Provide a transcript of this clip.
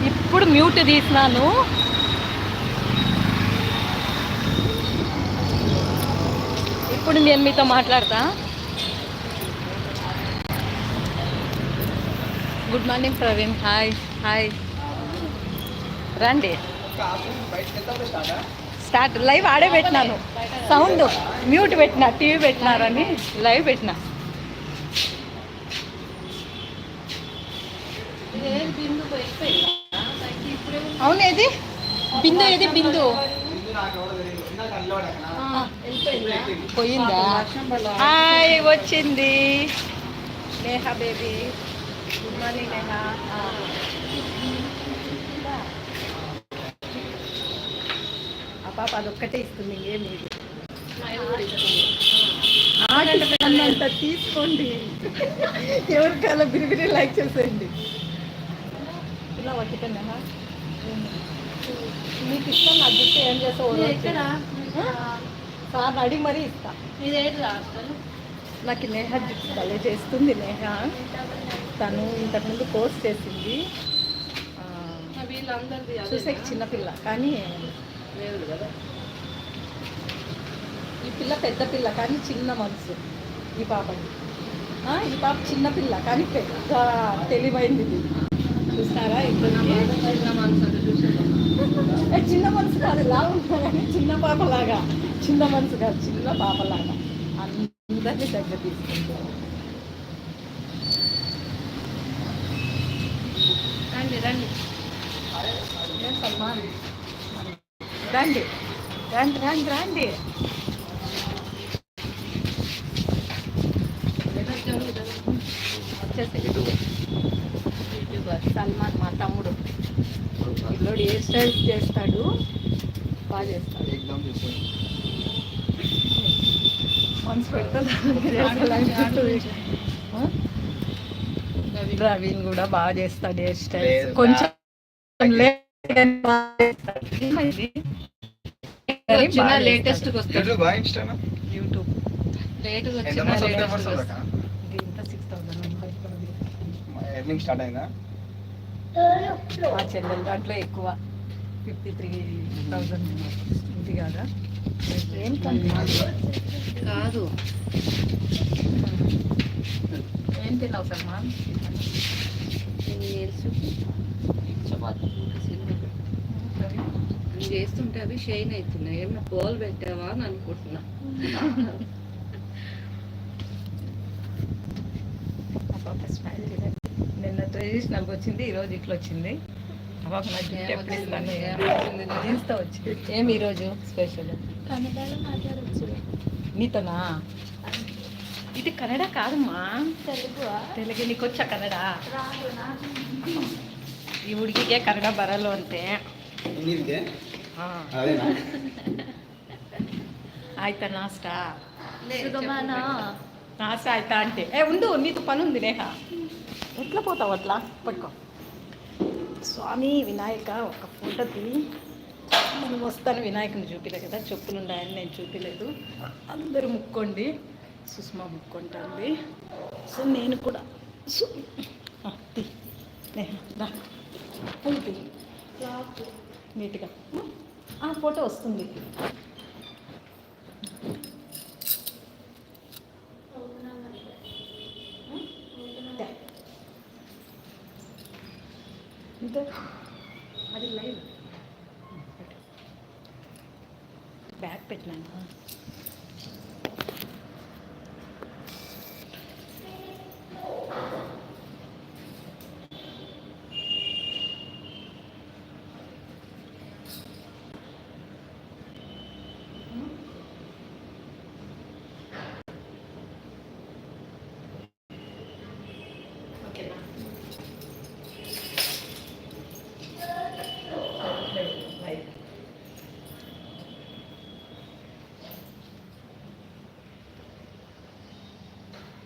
ఇప్పుడు మ్యూట్ తీసినాను. ఇప్పుడు నేను మీతో మాట్లాడతా. Good morning Praveen. Hi hi. రండి. స్టార్ట్. లైవ్ ఆడే పెట్టినాను. సౌండ్ మ్యూట్ పెట్టినా, టీవీ పెట్టినారని లైవ్ పెట్టినా. అవును, ఏది బిందు, ఏది బిందు పోయిందా? హాయ్, వచ్చింది Neha baby. Good morning Neha. ఆ పాప అదొక్కటే ఇస్తుంది, ఇంకేం లేదు. అంత తీసుకోండి, ఎవరికైనా బిరిబిరి లైక్ చేసేయండి. ఇలా పట్టుకున్నా మీకు ఇష్టం. నా జుట్టు ఏం చేస్తావు సార్ అడిగి మరీ ఇస్తా. నాకు నేహ జుట్టు భలే చేస్తుంది. నేహ తను ఇంతకుముందు కోర్స్ చేసింది. చూసే చిన్నపిల్ల కానీ ఈ పిల్ల పెద్ద పిల్ల కానీ చిన్న మనసు. ఈ పాపకి ఈ పాప చిన్నపిల్ల కానీ పెద్ద తెలివైంది. చూస్తారా ఇద్దరికి? చిన్న మనసు కాదు, లా ఉంటా కానీ చిన్న పాపలాగా. చిన్న మనసు కాదు, చిన్న పాపలాగా అందరినీ దగ్గర తీసుకుంటారు. రండి రండి సల్మాన్, రండి రండి రండి రండి. యూట్యూబర్ సల్మాన్ మా తమ్ముడు. పిల్లోడు ఏ స్టైల్స్ చేస్తాడు, బాగా చేస్తాడు. మనసు ప్రవీణ్ కూడా బాగా చేస్తాడు హెయిర్ స్టైల్స్. కొంచెం లేటెస్ట్ యూట్యూబ్ మా చెల్లెలు దాంట్లో ఎక్కువ 53,000 ఇది కాదా? ఏం కాదు. ఏం తిన్నావు సల్మాన్? చేస్తుంటే అవి షైన్ అవుతున్నాయి. ఏమన్నా పోల్ పెట్టావా అని అనుకుంటున్నా. నిన్న ట్రెడిషనల్గా వచ్చింది, ఈరోజు ఇట్లా వచ్చింది. జీన్స్తో వచ్చింది. ఏమి ఈరోజు స్పెషల్? కన్నడలో మాట్లాడచ్చు. నీతోనా? ఇది కన్నడ కాదమ్మా, తెలుగు. తెలుగు. నీకు వచ్చా కన్నడ? ಈ ಹುಡುಗಿಗೆ ಕನ್ನಡ ಬರಲ್ಲ ಅಂತೆ. ಆಯ್ತಾ ನಾಷ್ಟ? నాశ అవుతా అంటే ఉండు, నీతో పని ఉంది నేహ. ఎట్లా పోతావు అట్లా? పట్టుకో. స్వామి వినాయక ఒక ఫోటో తీయి. నేను వస్తాను. వినాయకుని చూపిలే కదా, చెప్పులు ఉన్నాయని నేను చూపిలేదు. అందరూ ముక్కోండి. సుష్మా ముక్కుంటుంది. సో నేను కూడా తీ నీట్గా ఫోటో వస్తుంది. అది లైవ్ బ్యాగ్ పెట్టినాను.